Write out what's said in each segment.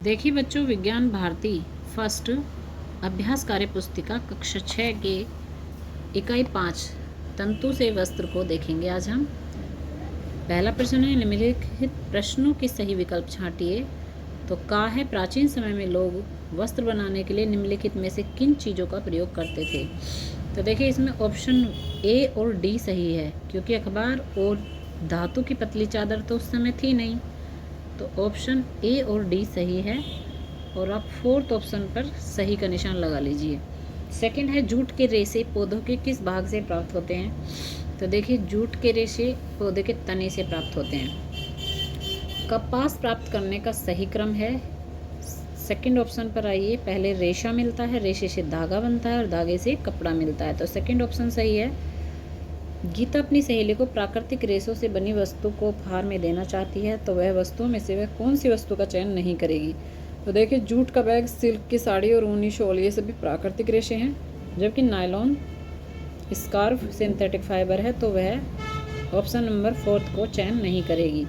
देखिए बच्चों, विज्ञान भारती फर्स्ट अभ्यास कार्य पुस्तिका कक्षा 6 के इकाई 5 तंतु से वस्त्र को देखेंगे। आज हम पहला प्रश्न है, निम्नलिखित प्रश्नों के सही विकल्प छांटिए। तो का है, प्राचीन समय में लोग वस्त्र बनाने के लिए निम्नलिखित में से किन चीज़ों का प्रयोग करते थे। तो देखिए इसमें ऑप्शन ए और डी सही है, क्योंकि अखबार और धातु की पतली चादर तो उस समय थी नहीं। तो ऑप्शन ए और डी सही है और आप फोर्थ ऑप्शन पर सही का निशान लगा लीजिए। सेकंड है, जूट के रेशे पौधों के किस भाग से प्राप्त होते हैं। तो देखिए जूट के रेशे पौधे के तने से प्राप्त होते हैं। कपास प्राप्त करने का सही क्रम है, सेकंड ऑप्शन पर आइए। पहले रेशा मिलता है, रेशे से धागा बनता है और धागे से कपड़ा मिलता है। तो सेकंड ऑप्शन सही है। गीता अपनी सहेली को प्राकृतिक रेशों से बनी वस्तु को उपहार में देना चाहती है, तो वह वस्तुओं में से वह कौन सी वस्तु का चयन नहीं करेगी। तो देखिए जूट का बैग, सिल्क की साड़ी और ऊनी शॉल ये सभी प्राकृतिक रेशे हैं, जबकि नायलॉन स्कार्फ सिंथेटिक फाइबर है, तो वह ऑप्शन नंबर फोर्थ को चयन नहीं करेगी।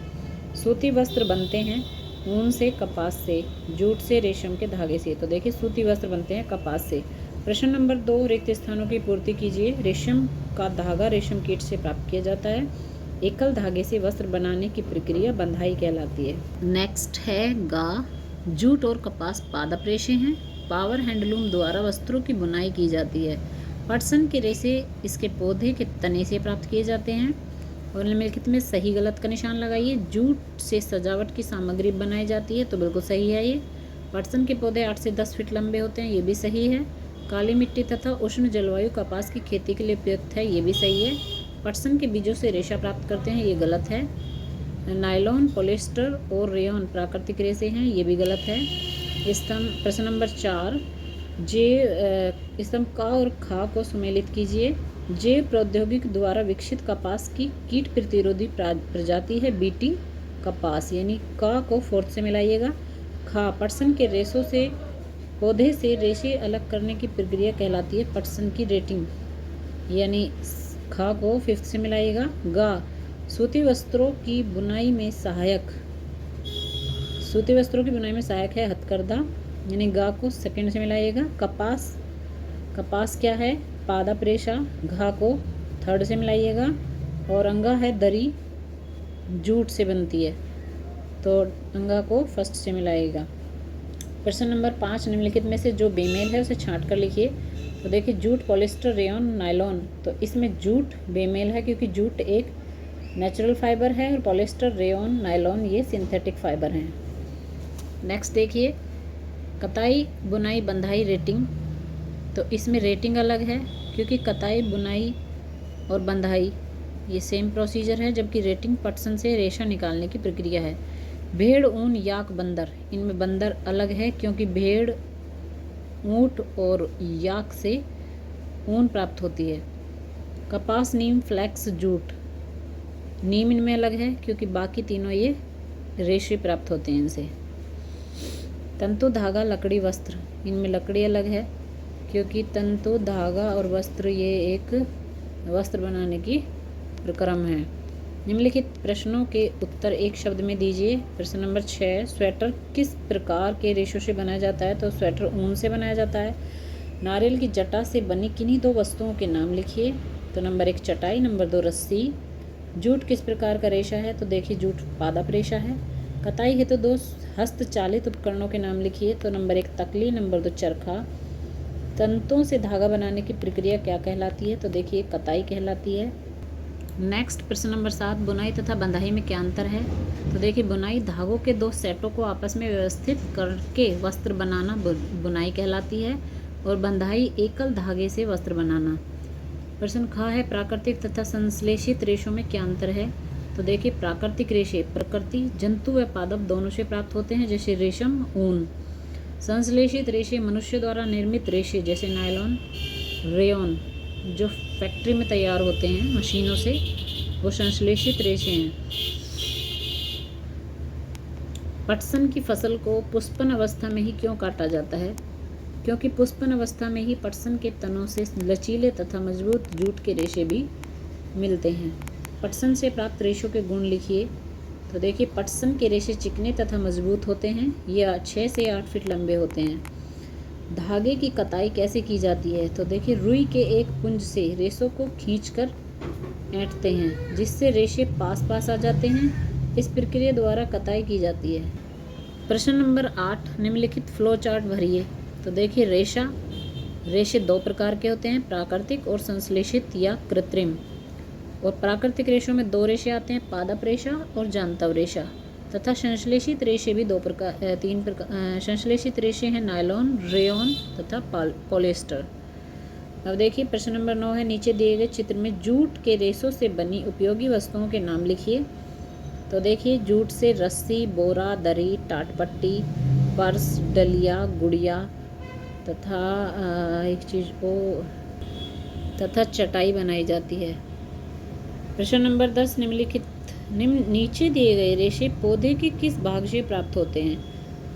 सूती वस्त्र बनते हैं ऊन से, कपास से, जूट से, रेशम के धागे से। तो देखिए सूती वस्त्र बनते हैं कपास से। प्रश्न नंबर 2, रिक्त स्थानों की पूर्ति कीजिए। रेशम का धागा रेशम कीट से प्राप्त किया जाता है। एकल धागे से वस्त्र बनाने की प्रक्रिया बंधाई कहलाती है। नेक्स्ट है गा, जूट और कपास पादप रेशे हैं। पावर हैंडलूम द्वारा वस्त्रों की बुनाई की जाती है। पटसन के रेशे इसके पौधे के तने से प्राप्त किए जाते हैं। और निम्नलिखित में सही गलत का निशान लगाइए। जूट से सजावट की सामग्री बनाई जाती है, तो बिल्कुल सही है ये। पटसन के पौधे 8 से 10 फीट लंबे होते हैं, ये भी सही है। काली मिट्टी तथा उष्ण जलवायु कपास की खेती के लिए उपयुक्त है, ये भी सही है। पटसन के बीजों से रेशा प्राप्त करते हैं, ये गलत है। नायलॉन, पॉलिएस्टर और रेयॉन प्राकृतिक रेशे हैं, ये भी गलत है। स्तंभ प्रश्न नंबर 4, स्तंभ का और खा को सुमेलित कीजिए। जैव प्रौद्योगिकी द्वारा विकसित कपास की कीट प्रतिरोधी प्रजाति है बीटी कपास, यानी का को फोर्थ से मिलाइएगा। खा, पटसन के रेशों से पौधे से रेशे अलग करने की प्रक्रिया कहलाती है पटसन की रेटिंग, यानी खा को फिफ्थ से मिलाइएगा। गा, सूती वस्त्रों की बुनाई में सहायक है हथकरघा, यानी गा को सेकंड से मिलाइएगा। कपास क्या है, पादप रेशा, घा को थर्ड से मिलाइएगा। और अंगा है दरी, जूट से बनती है, तो अंगा को फर्स्ट से मिलाइएगा। प्रश्न नंबर 5, निम्नलिखित में से जो बेमेल है उसे छांट कर लिखिए। तो देखिए जूट, पॉलिएस्टर, रेयॉन, नायलॉन, तो इसमें जूट बेमेल है, क्योंकि जूट एक नेचुरल फाइबर है और पॉलिएस्टर, रेयॉन, नायलॉन ये सिंथेटिक फाइबर हैं। नेक्स्ट देखिए, कताई, बुनाई, बंधाई, रेटिंग। तो इसमें रेटिंग अलग है, क्योंकि कताई, बुनाई और बंधाई ये सेम प्रोसीजर है, जबकि रेटिंग पटसन से रेशा निकालने की प्रक्रिया है। भेड़, ऊन, याक, बंदर, इनमें बंदर अलग है, क्योंकि भेड़, ऊँट और याक से ऊन प्राप्त होती है। कपास, नीम, फ्लैक्स, जूट, नीम इनमें अलग है, क्योंकि बाकी तीनों ये रेशे प्राप्त होते हैं इनसे। तंतु, धागा, लकड़ी, वस्त्र, इनमें लकड़ी अलग है, क्योंकि तंतु, धागा और वस्त्र ये एक वस्त्र बनाने की प्रक्रम है। निम्नलिखित प्रश्नों के उत्तर एक शब्द में दीजिए। प्रश्न नंबर 6, स्वेटर किस प्रकार के रेशों से बनाया जाता है। तो स्वेटर ऊन से बनाया जाता है। नारियल की जटा से बनी किन्हीं 2 वस्तुओं के नाम लिखिए। तो नंबर 1 चटाई, नंबर 2 रस्सी। जूट किस प्रकार का रेशा है। तो देखिए जूट पादप रेशा है। कताई हेतु 2 हस्तचालित उपकरणों के नाम लिखिए। तो नंबर 1 तकली, नंबर 2 चरखा। तंतुओं से धागा बनाने की प्रक्रिया क्या कहलाती है। तो देखिए कताई कहलाती है। नेक्स्ट प्रश्न नंबर 7, बुनाई तथा बंधाई में क्या अंतर है। तो देखिए बुनाई धागों के 2 सेटों को आपस में व्यवस्थित करके वस्त्र बनाना बुनाई कहलाती है, और बंधाई एकल धागे से वस्त्र बनाना। प्रश्न खा है, प्राकृतिक तथा संश्लेषित रेशों में क्या अंतर है। तो देखिए प्राकृतिक रेशे प्रकृति, जंतु व पादप दोनों से प्राप्त होते हैं, जैसे रेशम, ऊन। संश्लेषित रेशे मनुष्य द्वारा निर्मित रेशे, जैसे नायलॉन, रेयॉन, जो फैक्ट्री में तैयार होते हैं मशीनों से, वो संश्लेषित रेशे हैं। पटसन की फसल को पुष्पन अवस्था में ही क्यों काटा जाता है। क्योंकि पुष्पन अवस्था में ही पटसन के तनों से लचीले तथा मजबूत जूट के रेशे भी मिलते हैं। पटसन से प्राप्त रेशों के गुण लिखिए। तो देखिए पटसन के रेशे चिकने तथा मजबूत होते हैं। ये 6 से 8 फीट लंबे होते हैं। धागे की कताई कैसे की जाती है? तो देखिए रुई के एक पुंज से रेशों को खींचकर ऐंठते हैं, जिससे रेशे पास पास आ जाते हैं। इस प्रक्रिया द्वारा कताई की जाती है। प्रश्न नंबर 8, निम्नलिखित फ्लो चार्ट भरिए। तो देखिए रेशे 2 प्रकार के होते हैं, प्राकृतिक और संश्लेषित या कृत्रिम। और प्राकृतिक रेशों में 2 रेशे आते हैं, पादप रेशा और जांतव रेशा। तथा संश्लेषित रेशे भी 3 प्रकार संश्लेषित रेशे हैं, नायलॉन, रेयॉन तथा पॉलिएस्टर। अब देखिए प्रश्न नंबर 9 है, नीचे दिए गए चित्र में जूट के रेशों से बनी उपयोगी वस्तुओं के नाम लिखिए। तो देखिए जूट से रस्सी, बोरा, दरी, टाटपट्टी, पर्स, डलिया, गुड़िया तथा चटाई बनाई जाती है। प्रश्न नंबर 10, नीचे दिए गए रेशे पौधे के किस भाग से प्राप्त होते हैं?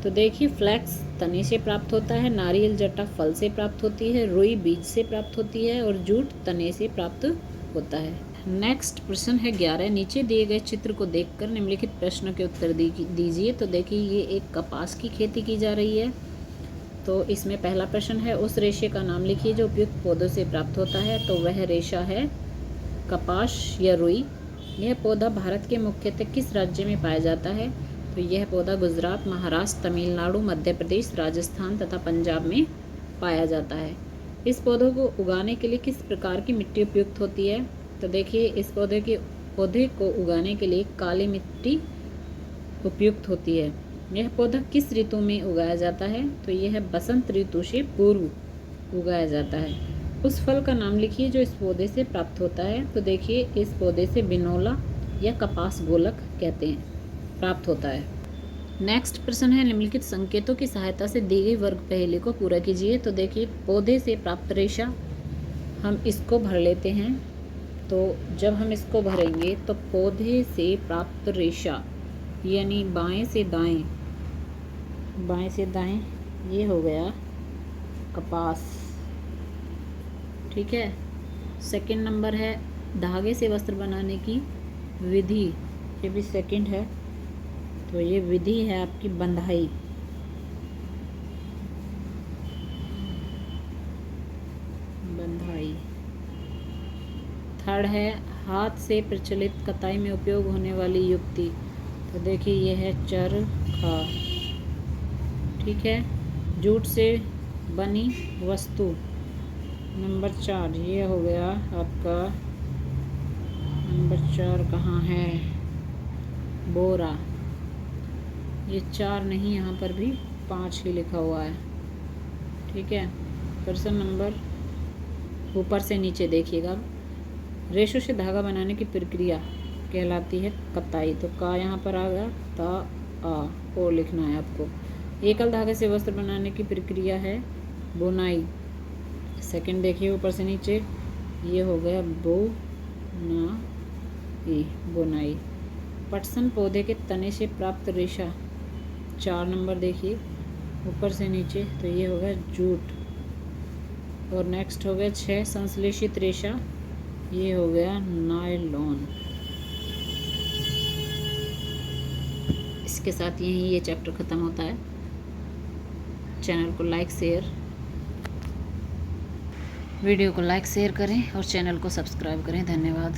तो देखिए फ्लैक्स तने से प्राप्त होता है, नारियल जटा फल से प्राप्त होती है, रुई बीज से प्राप्त होती है और जूट तने से प्राप्त होता है। नेक्स्ट प्रश्न है 11, नीचे दिए गए चित्र को देखकर निम्नलिखित प्रश्न के उत्तर दीजिए। तो देखिए ये एक कपास की खेती की जा रही है। तो इसमें पहला प्रश्न है, उस रेशे का नाम लिखिए जो उपयुक्त पौधों से प्राप्त होता है। तो वह रेशा है कपास या रुई। यह पौधा भारत के मुख्यतः किस राज्य में पाया जाता है? तो यह पौधा गुजरात, महाराष्ट्र, तमिलनाडु, मध्य प्रदेश, राजस्थान तथा पंजाब में पाया जाता है। इस पौधे को उगाने के लिए किस प्रकार की मिट्टी उपयुक्त होती है? तो देखिए इस पौधे को उगाने के लिए काली मिट्टी उपयुक्त होती है। यह पौधा किस ऋतु में उगाया जाता है? तो यह बसंत ऋतु से पूर्व उगाया जाता है। उस फल का नाम लिखिए जो इस पौधे से प्राप्त होता है। तो देखिए इस पौधे से बिनोला या कपास गोलक प्राप्त होता है। नेक्स्ट प्रश्न है, निम्नलिखित संकेतों की सहायता से दी गई वर्ग पहेली को पूरा कीजिए। तो देखिए पौधे से प्राप्त रेशा, हम इसको भर लेते हैं। तो जब हम इसको भरेंगे तो पौधे से प्राप्त रेशा यानी बाएं से दाएं ये हो गया कपास, ठीक है। सेकंड नंबर है धागे से वस्त्र बनाने की विधि, ये भी सेकंड है। तो ये विधि है आपकी बंधाई। थर्ड है हाथ से प्रचलित कताई में उपयोग होने वाली युक्ति। तो देखिए ये है चरखा, ठीक है। जूट से बनी वस्तु नंबर 4, ये हो गया आपका नंबर 4 कहाँ है? बोरा। ये 4 नहीं, यहाँ पर भी 5 ही लिखा हुआ है, ठीक है। प्रश्न नंबर ऊपर से नीचे देखिएगा। रेशों से धागा बनाने की प्रक्रिया कहलाती है कताई। तो का यहाँ पर आ गया, ता आ ओ लिखना है आपको। एकल धागे से वस्त्र बनाने की प्रक्रिया है बुनाई। सेकंड देखिए ऊपर से नीचे, ये हो गया बुनाई। पटसन पौधे के तने से प्राप्त रेशा 4 नंबर देखिए ऊपर से नीचे, तो ये हो गया जूट। और नेक्स्ट हो गया 6 संश्लेषित रेशा, ये हो गया नायलॉन। इसके साथ यही ये चैप्टर ख़त्म होता है। चैनल को वीडियो को लाइक शेयर करें और चैनल को सब्सक्राइब करें। धन्यवाद।